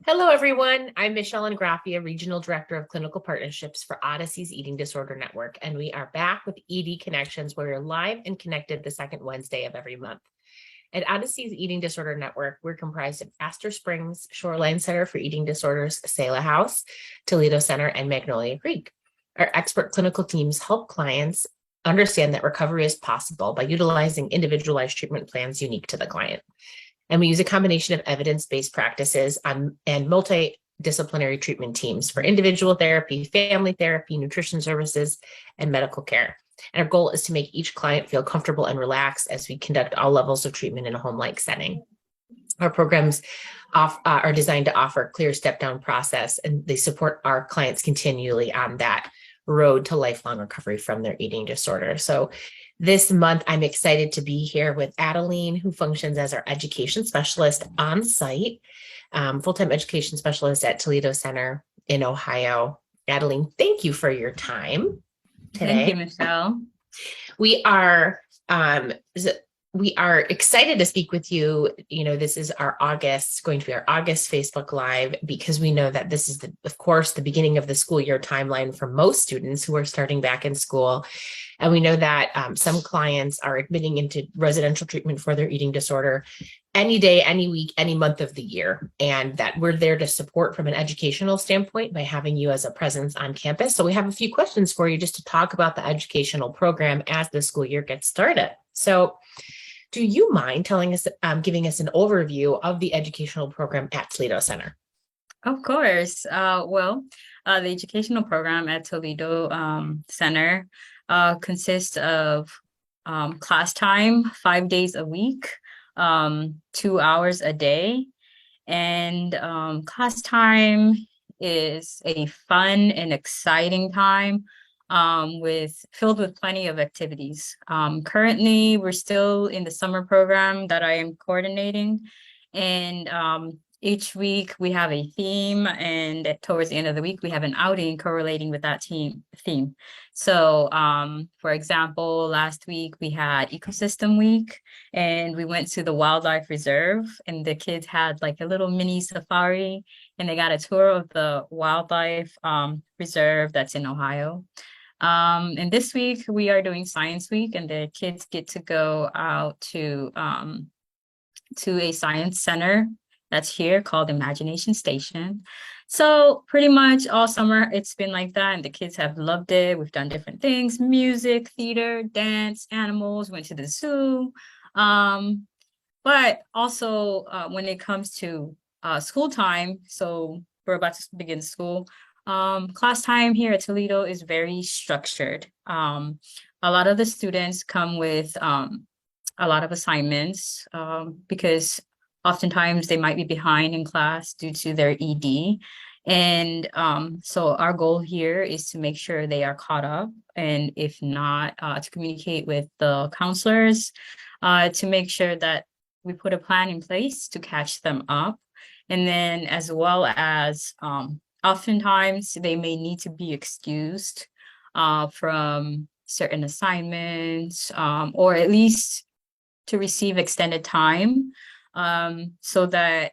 Hello, everyone. I'm Michelle Ingraffia, Regional Director of Clinical Partnerships for Odyssey's Eating Disorder Network, and we are back with ED Connections, where we're live and connected the second Wednesday of every month. At Odyssey's Eating Disorder Network, we're comprised of Astor Springs, Shoreline Center for Eating Disorders, Selah House, Toledo Center, and Magnolia Creek. Our expert clinical teams help clients understand that recovery is possible by utilizing individualized treatment plans unique to the client. And we use a combination of evidence-based practices and multidisciplinary treatment teams for individual therapy, family therapy, nutrition services, and medical care. And our goal is to make each client feel comfortable and relaxed as we conduct all levels of treatment in a home-like setting. Our programs are designed to offer a clear step-down process, and they support our clients continually on that road to lifelong recovery from their eating disorder. So this month, I'm excited to be here with Adeline, who functions as our education specialist on site, full-time education specialist at Toledo Center in Ohio. Adeline, thank you for your time today. Thank you, Michelle. We are excited to speak with you. You know, this is going to be our August Facebook Live, because we know that this is, of course, the beginning of the school year timeline for most students who are starting back in school. And we know that some clients are admitting into residential treatment for their eating disorder any day, any week, any month of the year, and that we're there to support from an educational standpoint by having you as a presence on campus. So we have a few questions for you just to talk about the educational program as the school year gets started. So do you mind telling us, giving us an overview of the educational program at Toledo Center? Of course. The educational program at Toledo Center consists of class time 5 days a week, 2 hours a day. And class time is a fun and exciting time filled with plenty of activities. Currently, we're still in the summer program that I am coordinating. And each week we have a theme, and towards the end of the week, we have an outing correlating with that theme. So, for example, last week we had Ecosystem Week, and we went to the Wildlife Reserve, and the kids had like a little mini safari, and they got a tour of the Wildlife Reserve that's in Ohio. And this week we are doing Science Week, and the kids get to go out to a science center that's here called Imagination Station. So pretty much all summer it's been like that, and the kids have loved it. We've done different things: music, theater, dance, animals, went to the zoo. But also when it comes to school time, so we're about to begin school. Class time here at Toledo is very structured. A lot of the students come with a lot of assignments because oftentimes they might be behind in class due to their ED. And so our goal here is to make sure they are caught up, and if not, to communicate with the counselors to make sure that we put a plan in place to catch them up. And then as well as oftentimes they may need to be excused from certain assignments, or at least to receive extended time, so that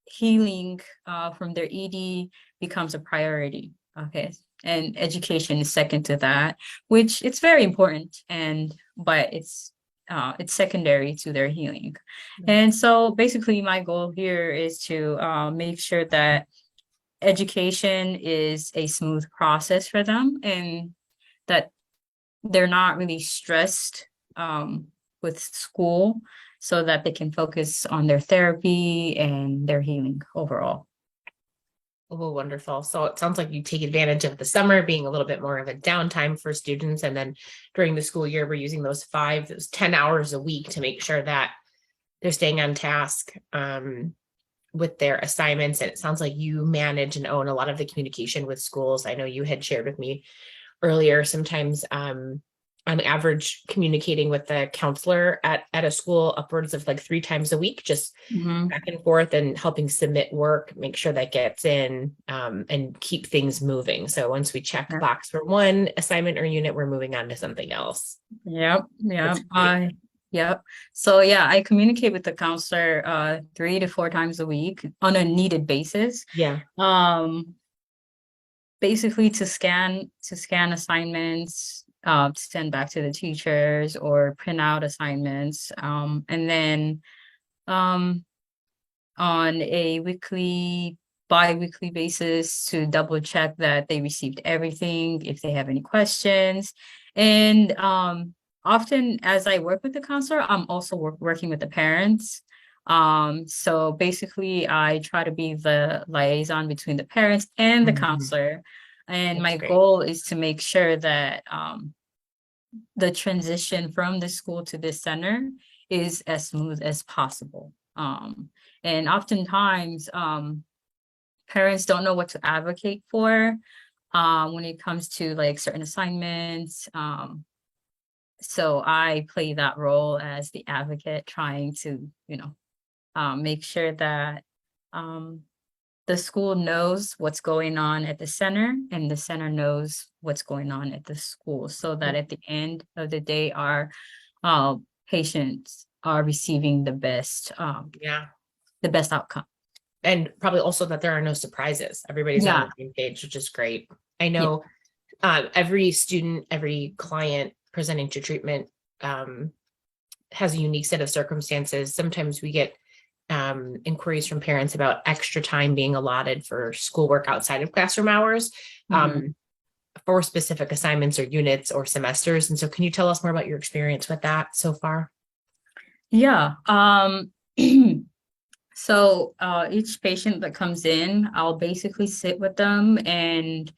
healing from their ED becomes a priority. Okay. And education is second to that, which it's very important, but it's secondary to their healing. And so basically my goal here is to make sure that education is a smooth process for them, and that they're not really stressed with school, so that they can focus on their therapy and their healing overall. Oh, wonderful. So it sounds like you take advantage of the summer being a little bit more of a downtime for students. And then during the school year, we're using those 10 hours a week to make sure that they're staying on task with their assignments. And it sounds like you manage and own a lot of the communication with schools. I know you had shared with me earlier, sometimes on average communicating with the counselor at a school upwards of like 3 times a week, just back and forth, and helping submit work, make sure that gets in, and keep things moving. So once we check box for one assignment or unit, we're moving on to something else. Yep. Yep. So yeah, I communicate with the counselor 3 to 4 times a week on a needed basis. Yeah. Um, Basically to scan assignments, to send back to the teachers or print out assignments. And then um on a bi-weekly basis to double check that they received everything, if they have any questions. And often as I work with the counselor, I'm also working with the parents. So basically I try to be the liaison between the parents and the Mhm. counselor. And That's my great. goal is to make sure that the transition from this school to this center is as smooth as possible. And oftentimes, parents don't know what to advocate for when it comes to like certain assignments. So I play that role as the advocate, trying to, make sure that um, the school knows what's going on at the center and the center knows what's going on at the school, so that at the end of the day, our uh, patients are receiving Yeah. the best outcome. And probably also that there are no surprises. Everybody's on the Yeah, same page, which is great. I yeah, know every student, every client presenting to treatment um, has a unique set of circumstances. Sometimes we get inquiries from parents about extra time being allotted for schoolwork outside of classroom hours mhm. for specific assignments or units or semesters. And so, can you tell us more about your experience with that so far? Yeah. So each patient that comes in, I'll basically sit with them and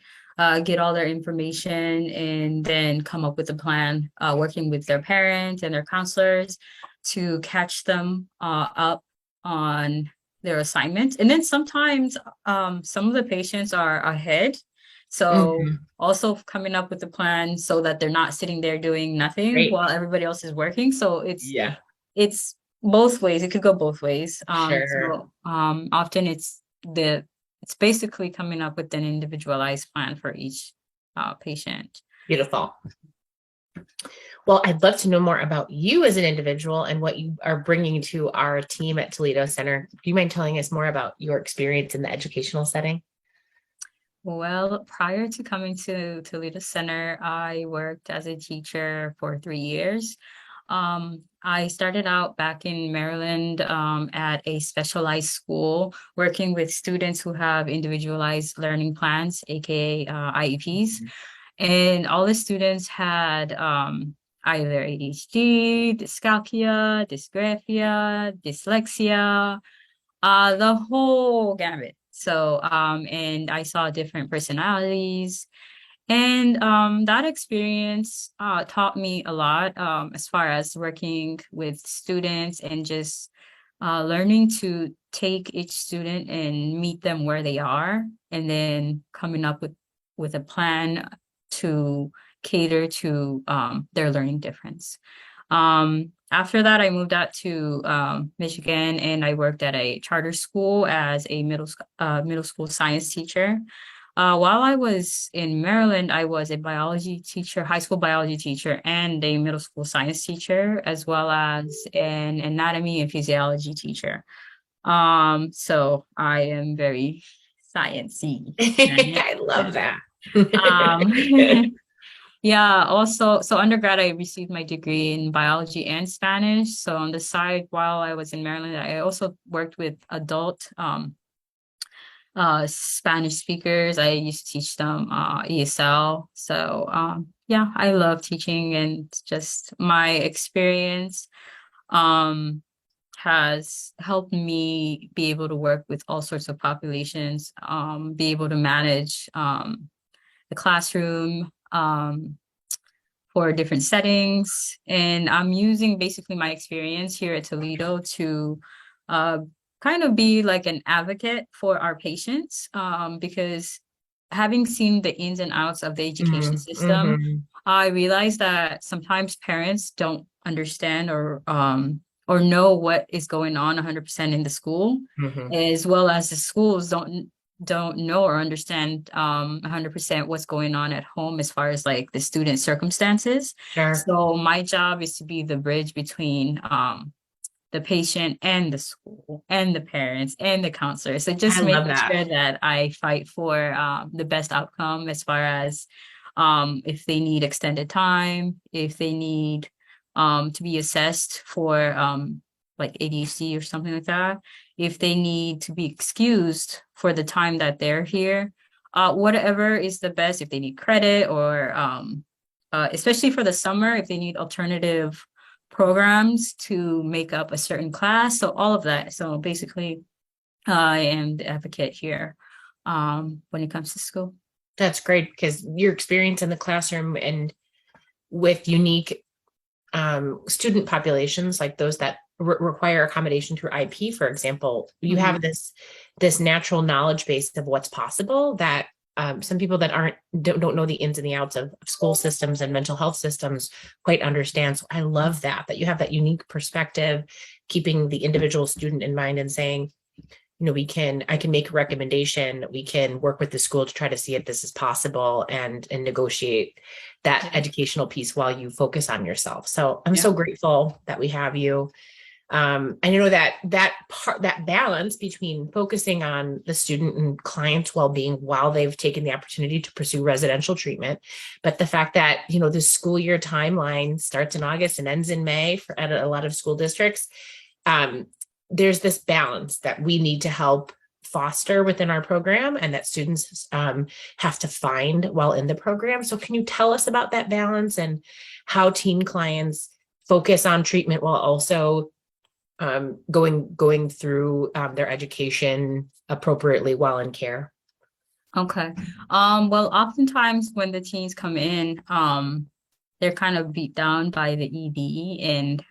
get all their information and then come up with a plan, working with their parents and their counselors to catch them up on their assignments. And then sometimes some of the patients are ahead. So Mhm. also coming up with a plan so that they're not sitting there doing nothing Great. while everybody else is working. So Yeah, it's both ways. It could go both ways. sure. So often it's basically coming up with an individualized plan for each patient. Beautiful. Well, I'd love to know more about you as an individual and what you are bringing to our team at Toledo Center. Do you mind telling us more about your experience in the educational setting? Well, prior to coming to Toledo Center, I worked as a teacher for 3 years. I started out back in Maryland at a specialized school, working with students who have individualized learning plans, aka IEPs. And all the students had either ADHD, dyscalculia, dysgraphia, dyslexia, the whole gamut. So, and I saw different personalities, and that experience taught me a lot as far as working with students and just learning to take each student and meet them where they are, and then coming up with a plan to cater to their learning difference. After that, I moved out to Michigan, and I worked at a charter school as a middle school science teacher. While I was in Maryland, I was a biology teacher, high school biology teacher, and a middle school science teacher, as well as an anatomy and physiology teacher. So I am very sciencey. I love that. Um, Yeah, also, so undergrad, I received my degree in biology and Spanish. So on the side, while I was in Maryland, I also worked with adult Spanish speakers. I used to teach them ESL. So yeah, I love teaching, and just my experience um has helped me be able to work with all sorts of populations, be able to manage the classroom, for different settings. And I'm using basically my experience here at Toledo to uh, kind of be like an advocate for our patients, because having seen the ins and outs of the education Mhm, system, mhm, I realize that sometimes parents don't understand or know what is going on 100% in the school, mhm. as well as the schools don't know or understand 100% what's going on at home as far as like the student circumstances. Sure. So my job is to be the bridge between the patient and the school and the parents and the counselor. So I just love making that. sure that I fight for the best outcome as far as if they need extended time, if they need to be assessed for like ADHD or something like that, if they need to be excused for the time that they're here, whatever is the best, if they need credit or especially for the summer, if they need alternative programs to make up a certain class. So all of that. So basically, I am the advocate here when it comes to school. That's great because your experience in the classroom and with unique student populations like those that require accommodation through IP, for example, you have this natural knowledge base of what's possible that some people that don't know the ins and the outs of school systems and mental health systems quite understand. So I love that you have that unique perspective, keeping the individual student in mind and saying, I can make a recommendation. We can work with the school to try to see if this is possible and negotiate that educational piece while you focus on yourself. So I'm so grateful that we have you. I know that balance between focusing on the student and client's well-being while they've taken the opportunity to pursue residential treatment, but the fact that, the school year timeline starts in August and ends in May at a lot of school districts. There's this balance that we need to help foster within our program and that students have to find while in the program. So can you tell us about that balance and how teen clients focus on treatment while also going through their education appropriately while in care? Okay. Well, oftentimes when the teens come in, they're kind of beat down by the ED and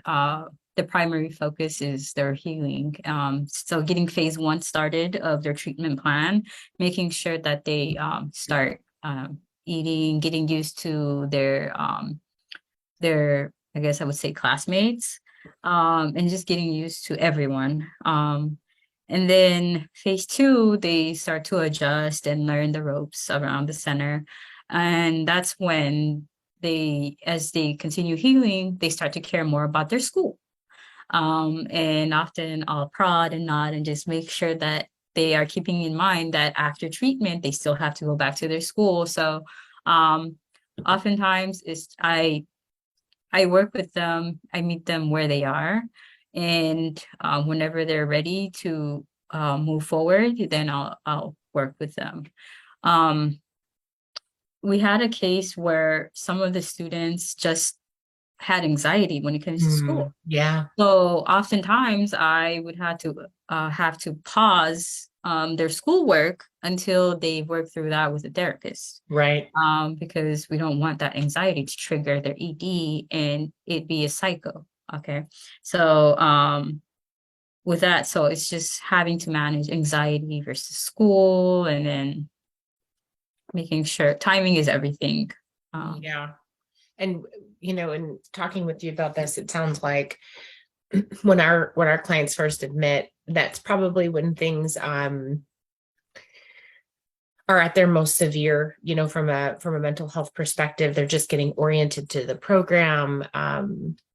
the primary focus is their healing. So getting phase 1 started of their treatment plan, making sure that they start eating, getting used to their, I guess I would say classmates, and just getting used to everyone. And then phase 2, they start to adjust and learn the ropes around the center. And that's when as they continue healing, they start to care more about their school. And often I'll prod and nod and just make sure that they are keeping in mind that after treatment, they still have to go back to their school. So oftentimes I work with them, I meet them where they are. And whenever they're ready to move forward, then I'll work with them. We had a case where some of the students just had anxiety when it comes to school. Yeah. So oftentimes I would have to pause their schoolwork until they work through that with a therapist. Right. Because we don't want that anxiety to trigger their ED and it be a cycle. Okay. So with that, so it's just having to manage anxiety versus school and then making sure timing is everything. Yeah. And, in talking with you about this, it sounds like when our clients first admit, that's probably when things are at their most severe, from a mental health perspective. They're just getting oriented to the program.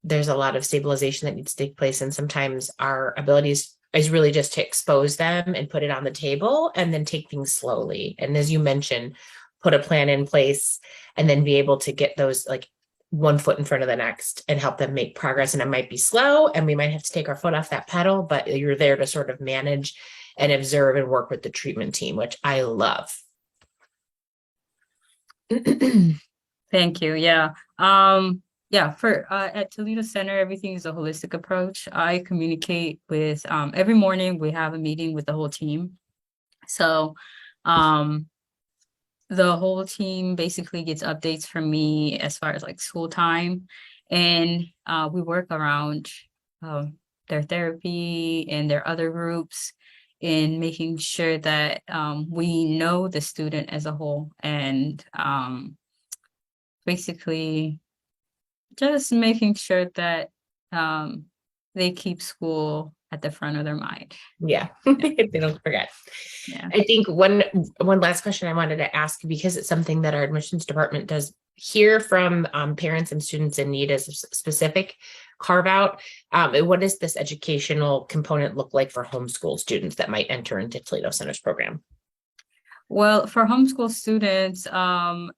There's a lot of stabilization that needs to take place. And sometimes our abilities is really just to expose them and put it on the table and then take things slowly. And as you mentioned, put a plan in place and then be able to get those like one foot in front of the next and help them make progress. And it might be slow and we might have to take our foot off that pedal, but you're there to sort of manage and observe and work with the treatment team, which I love. Thank you. Yeah. For at Toledo Center, everything is a holistic approach. I communicate with every morning we have a meeting with the whole team. So the whole team basically gets updates from me as far as like school time. And we work around their therapy and their other groups in making sure that we know the student as a whole and basically just making sure that they keep school at the front of their mind. Yeah, they don't forget. Yeah. I think one last question I wanted to ask, because it's something that our admissions department does hear from parents and students in need as a specific carve out. What does this educational component look like for homeschool students that might enter into Toledo Center's program? Well, for homeschool students,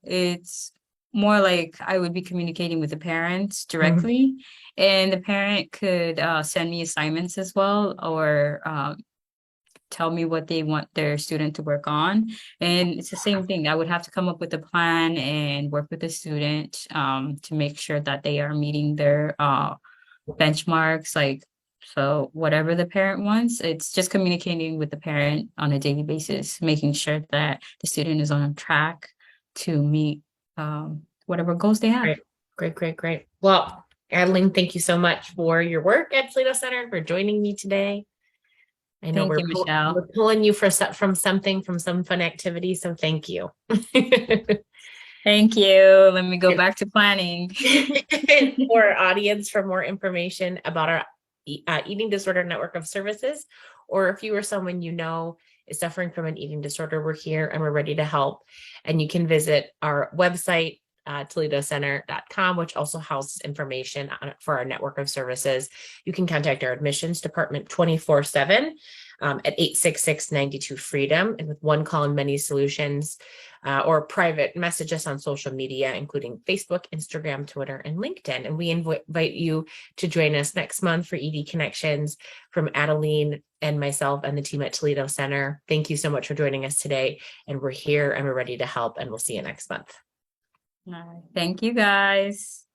it's more like I would be communicating with the parents directly, and the parent could send me assignments as well, or tell me what they want their student to work on. And it's the same thing. I would have to come up with a plan and work with the student to make sure that they are meeting their benchmarks. Like, so whatever the parent wants, it's just communicating with the parent on a daily basis, making sure that the student is on track to meet whatever goals they have. Great. Well, Adeline, thank you so much for your work at Toledo Center, for joining me today. I know Thank you, Michelle. we're pulling you from some fun activity, so thank you. Thank you. Let me go back to planning. For our audience, for more information about our eating disorder network of services, or if you or someone you know is suffering from an eating disorder, we're here and we're ready to help. And you can visit our website, toledocenter.com, which also houses information for our network of services. You can contact our admissions department 24/7 at 866-92-FREEDOM, and with one call and many solutions, or private message us on social media, including Facebook, Instagram, Twitter, and LinkedIn. And we invite you to join us next month for ED Connections from Adeline and myself and the team at Toledo Center. Thank you so much for joining us today. And we're here and we're ready to help, and we'll see you next month. All right. Thank you, guys.